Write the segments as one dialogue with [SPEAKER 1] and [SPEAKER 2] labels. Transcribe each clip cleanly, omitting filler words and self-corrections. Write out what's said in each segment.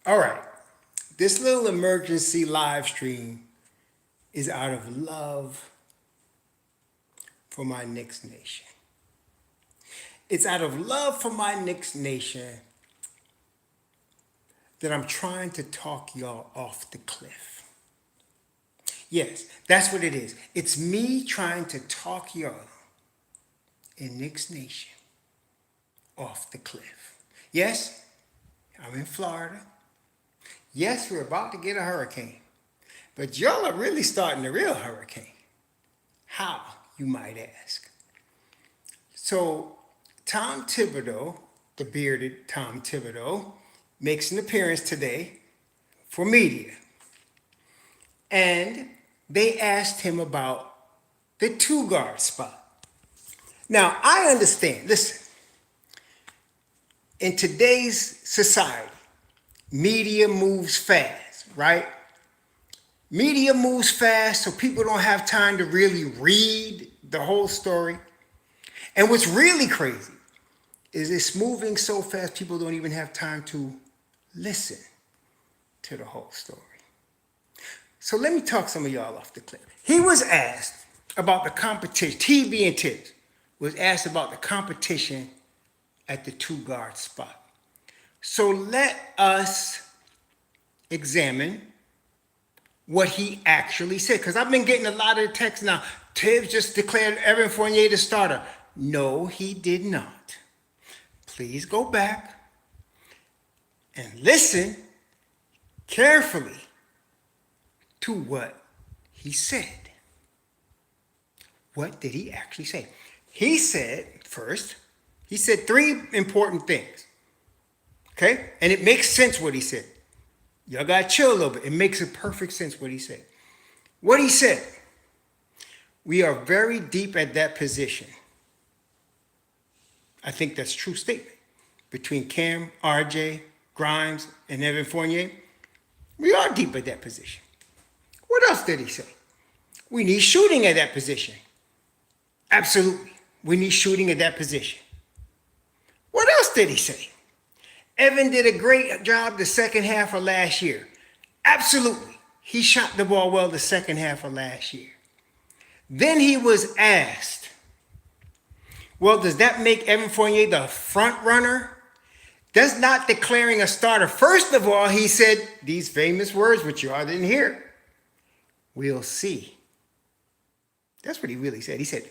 [SPEAKER 1] All right. This little emergency live stream is out of love for my Knicks Nation. It's out of love for my Knicks Nation that I'm trying to talk y'all off the cliff. Yes, that's what it is. It's me trying to talk y'all in Knicks Nation off the cliff. Yes, I'm in Florida. Yes, we're about to get a hurricane. But y'all are really starting a real hurricane. How, you might ask? So, Tom Thibodeau, the bearded Tom Thibodeau, makes an appearance today for media. And they asked him about the two guard spot. Now, I understand, listen, in today's society, media moves fast, right? Media moves fast, so people don't have time to really read the whole story. And what's really crazy is it's moving so fast, people don't even have time to listen to the whole story. So let me talk some of y'all off the cliff. He was asked about the competition, TB and Tibbs was asked about the competition at the two guard spot. So let us examine what he actually said. Because I've been getting a lot of texts now. Tibbs just declared Evan Fournier the starter. No, he did not. Please go back and listen carefully to what he said. What did he actually say? He said, first, he said three important things. Okay? And it makes sense what he said. Y'all got to chill a little bit. It makes a perfect sense what he said. What he said, we are very deep at that position. I think that's a true statement. Between Cam, RJ, Grimes, and Evan Fournier, we are deep at that position. What else did he say? We need shooting at that position. Absolutely. We need shooting at that position. What else did he say? Evan did a great job the second half of last year. Absolutely. He shot the ball well the second half of last year. Then he was asked, well, does that make Evan Fournier the front runner? That's not declaring a starter. First of all, he said these famous words, which y'all didn't hear. We'll see. That's what he really said. He said,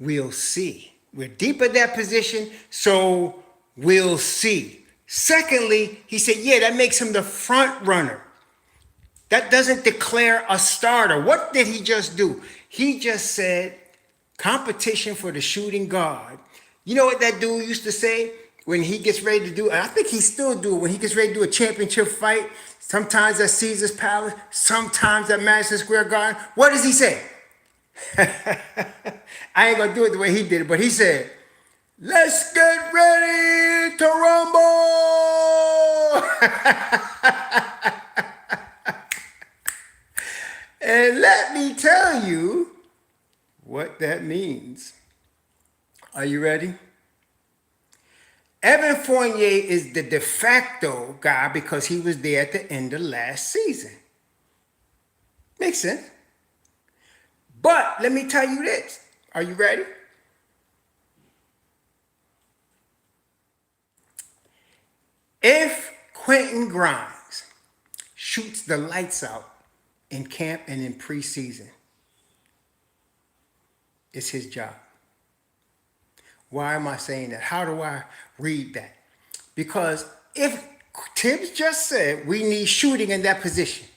[SPEAKER 1] we'll see. We're deep at that position, so we'll see. Secondly, he said, yeah, that makes him the front runner. That doesn't declare a starter. What did he just do? He just said competition for the shooting guard. You know what that dude used to say when he gets ready to do, and I think he still do it, when he gets ready to do a championship fight, sometimes at Caesar's Palace, sometimes at Madison Square Garden. What does he say? I ain't gonna do it the way he did it, but he said, let's get ready to rumble. And let me tell you what that means. Are you ready? Evan Fournier is the de facto guy because he was there at the end of last season. Makes sense. But let me tell you this. Are you ready? If Quentin Grimes shoots the lights out in camp and in preseason, it's his job. Why am I saying that? How do I read that? Because if Tibbs just said we need shooting in that position,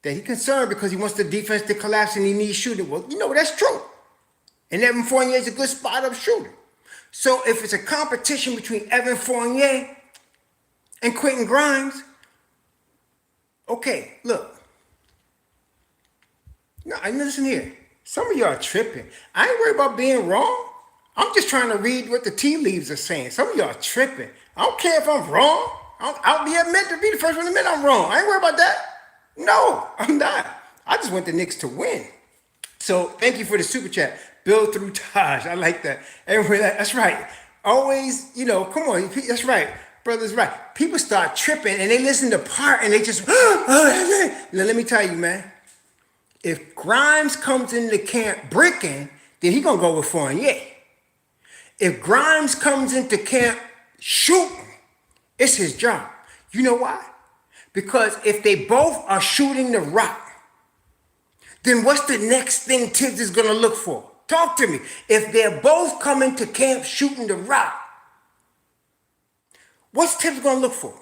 [SPEAKER 1] that he's concerned because he wants the defense to collapse and he needs shooting. Well, you know, that's true. And Evan Fournier is a good spot-up shooter. So if it's a competition between Evan Fournier and Quentin Grimes, okay, look. Now, listen here. Some of y'all are tripping. I ain't worried about being wrong. I'm just trying to read what the tea leaves are saying. Some of y'all are tripping. I don't care if I'm wrong. I'll be admit to be the first one to admit I'm wrong. I ain't worried about that. No, I'm not. I just want the Knicks to win. So thank you for the super chat. Bill through Taj. I like that. Everybody, that's right. Always, come on. That's right. brother's right. People start tripping and they listen to part and they just, now let me tell you, man. If Grimes comes into camp bricking, then he gonna go with Fournier. If Grimes comes into camp shooting, it's his job. You know why? Because if they both are shooting the rock, then what's the next thing Tibbs is gonna look for? Talk to me. If they're both coming to camp shooting the rock, what's Tibbs gonna look for?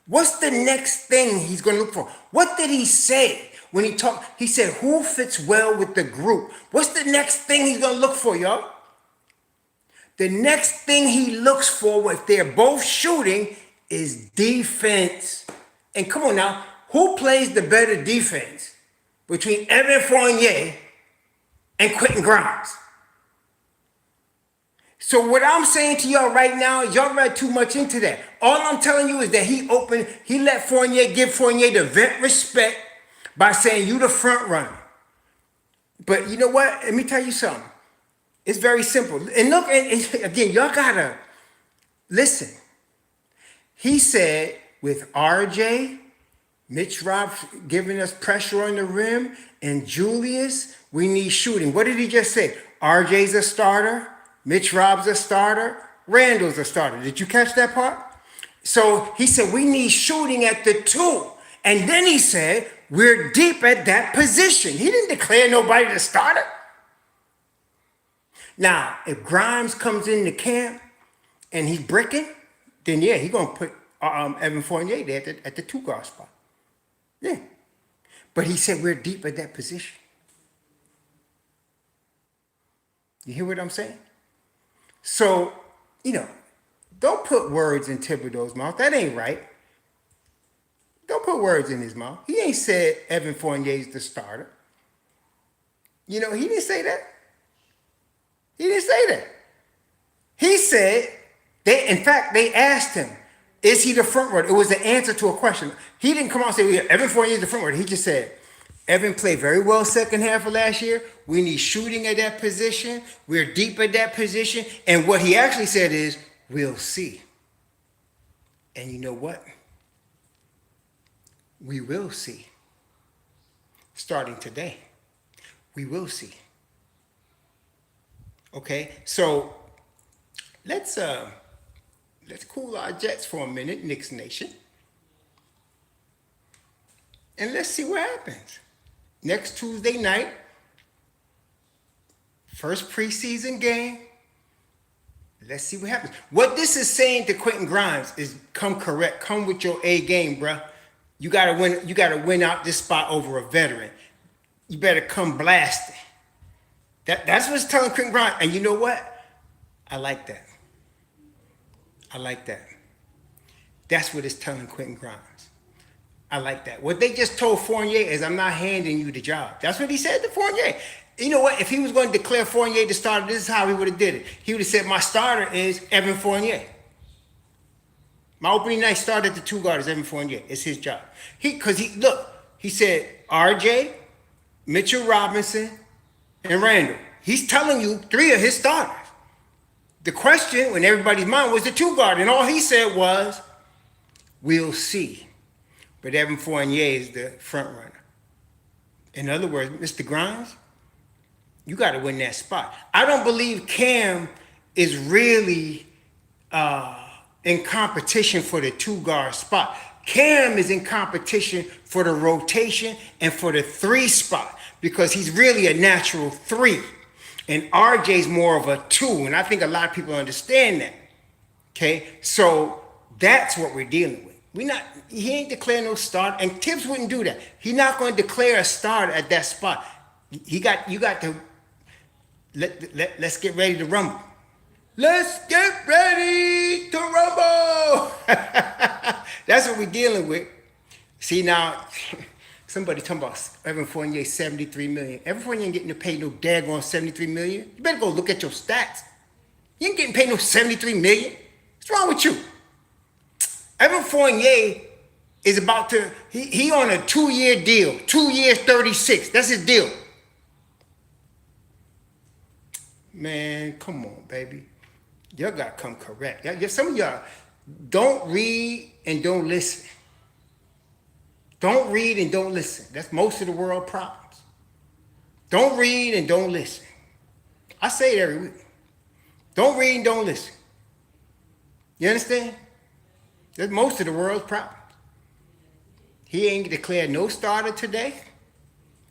[SPEAKER 1] What's the next thing he's gonna look for? What did he say when he talked? He said, who fits well with the group? What's the next thing he's gonna look for, y'all? The next thing he looks for if they're both shooting is defense. And come on now, who plays the better defense between Evan Fournier and Quentin Grimes? So what I'm saying to y'all right now, y'all read too much into that. All I'm telling you is that he let Fournier give Fournier the vent respect by saying you the front runner. But you know what? Let me tell you something. It's very simple. And look, and again, y'all gotta listen. He said with RJ, Mitch Rob giving us pressure on the rim, and Julius, we need shooting. What did he just say? RJ's a starter, Mitch Rob's a starter, Randall's a starter. Did you catch that part? So he said we need shooting at the 2. And then he said we're deep at that position. He didn't declare nobody the starter. Now, if Grimes comes into camp and he's bricking, then yeah, he's going to put Evan Fournier there at the 2 guard spot. Yeah. But he said we're deep at that position. You hear what I'm saying? So, don't put words in Thibodeau's mouth. That ain't right. Don't put words in his mouth. He ain't said Evan Fournier's the starter. He didn't say that. He didn't say that. He said, they asked him, is he the front runner? It was the answer to a question. He didn't come out and say, yeah, Evan Fournier is the front runner. He just said, Evan played very well second half of last year. We need shooting at that position. We're deep at that position. And what he actually said is, we'll see. And you know what? We will see. Starting today, we will see. Okay, so let's cool our jets for a minute, Knicks Nation, and let's see what happens. Next Tuesday night, first preseason game. Let's see what happens. What this is saying to Quentin Grimes is come correct. Come with your A game, bruh. You gotta win. You gotta win out this spot over a veteran. You better come blasting. That's what it's telling Quentin Grimes. And you know what? I like that. I like that. That's what it's telling Quentin Grimes. I like that. What they just told Fournier is, I'm not handing you the job. That's what he said to Fournier. You know what? If he was going to declare Fournier the starter, this is how he would have did it. He would have said, my starter is Evan Fournier. My opening night starter at the 2 guard is Evan Fournier. It's his job. He said RJ, Mitchell Robinson, and Randall. He's telling you 3 of his starters. The question in everybody's mind was the 2 guard, and all he said was, we'll see. But Evan Fournier is the front runner. In other words, Mr. Grimes, you got to win that spot. I don't believe Cam is really in competition for the 2 guard spot. Cam is in competition for the rotation and for the 3 spot because he's really a natural 3. And RJ's more of a 2. And I think a lot of people understand that. Okay? So that's what we're dealing with. He ain't declaring no start, and Tibbs wouldn't do that. He's not going to declare a start at that spot. You got to let's get ready to rumble. Let's get ready to rumble. That's what we're dealing with. See now, somebody talking about Evan Fournier $73 million. Evan Fournier ain't getting paid no daggone $73 million. You better go look at your stats. You ain't getting paid no $73 million. What's wrong with you? Evan Fournier is about to, he on a 2-year deal. 2 years, 36. That's his deal. Man, come on, baby. Y'all got to come correct. Some of y'all, Don't read and don't listen. Don't read and don't listen. That's most of the world problems. Don't read and don't listen. I say it every week. Don't read and don't listen. You understand? That's most of the world's problems. He ain't declared no starter today.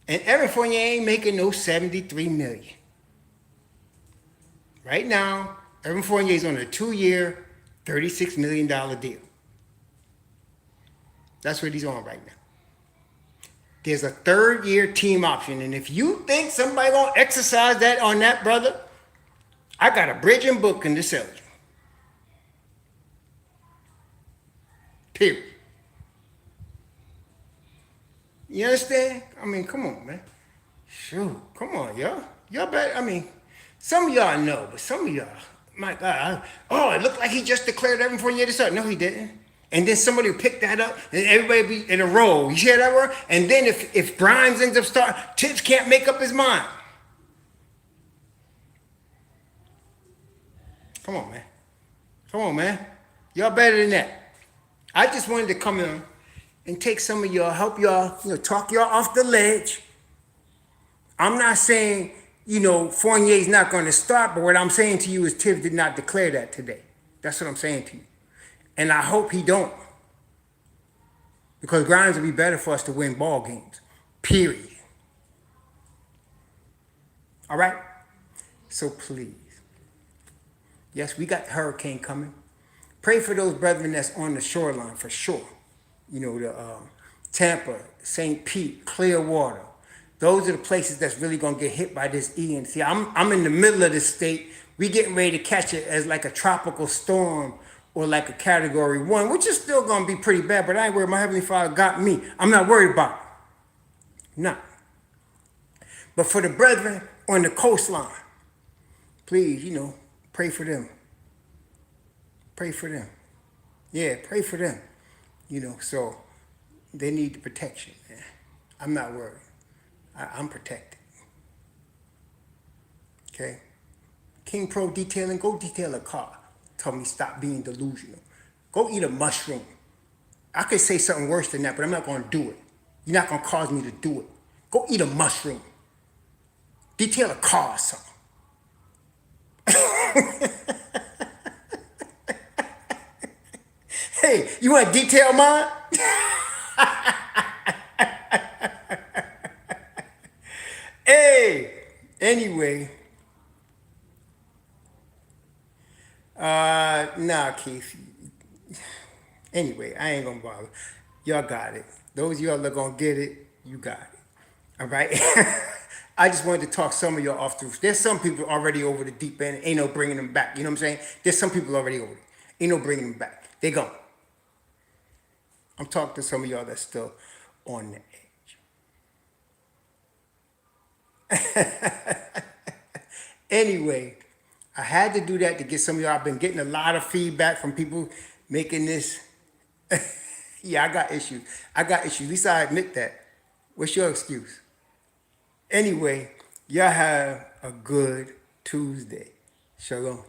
[SPEAKER 1] And Evan Fournier ain't making no $73 million. Right now, Evan Fournier is on a 2-year, $36 million deal. That's what he's on right now. There's a 3rd-year team option, and if you think somebody gonna exercise that on that brother, I got a bridge and book in the sell you. Period. You understand? I mean, come on, man. Shoot, come on, y'all. Y'all better, I mean, some of y'all know, but some of y'all, my God, it looked like he just declared Evan Fournier to start. No, he didn't. And then somebody will pick that up, and everybody be in a row. You hear that word? And then if Grimes ends up starting, Tibbs can't make up his mind. Come on, man. Come on, man. Y'all better than that. I just wanted to come in and take some of y'all, help y'all, talk y'all off the ledge. I'm not saying, Fournier's not going to start, but what I'm saying to you is Tibbs did not declare that today. That's what I'm saying to you. And I hope he don't. Because Grimes will be better for us to win ball games. Period. All right? So please. Yes, we got the hurricane coming. Pray for those brethren that's on the shoreline for sure. The Tampa, St. Pete, Clearwater. Those are the places that's really going to get hit by this Ian. See, I'm in the middle of the state. We getting ready to catch it as like a tropical storm or like a category 1, which is still going to be pretty bad, but I ain't worried. My Heavenly Father got me. I'm not worried about it. No. But for the brethren on the coastline, please, pray for them. Pray for them. Yeah, pray for them. So they need the protection, man. I'm not worried. I'm protected. Okay? King Pro Detailing, go detail a car. Tell me stop being delusional. Go eat a mushroom. I could say something worse than that, but I'm not going to do it. You're not going to cause me to do it. Go eat a mushroom. Detail a car or something. Hey, you want to detail mine? Hey, anyway. Nah, Keith. Anyway, I ain't gonna bother. Y'all got it. Those of y'all that gonna get it, you got it. All right? I just wanted to talk some of y'all off the roof. There's some people already over the deep end. Ain't no bringing them back. You know what I'm saying? There's some people already over it. Ain't no bringing them back. They gone. I'm talking to some of y'all that's still on the edge. Anyway, I had to do that to get some of y'all. I've been getting a lot of feedback from people making this. Yeah, I got issues. At least I admit that. What's your excuse? Anyway, y'all have a good Tuesday. Shalom.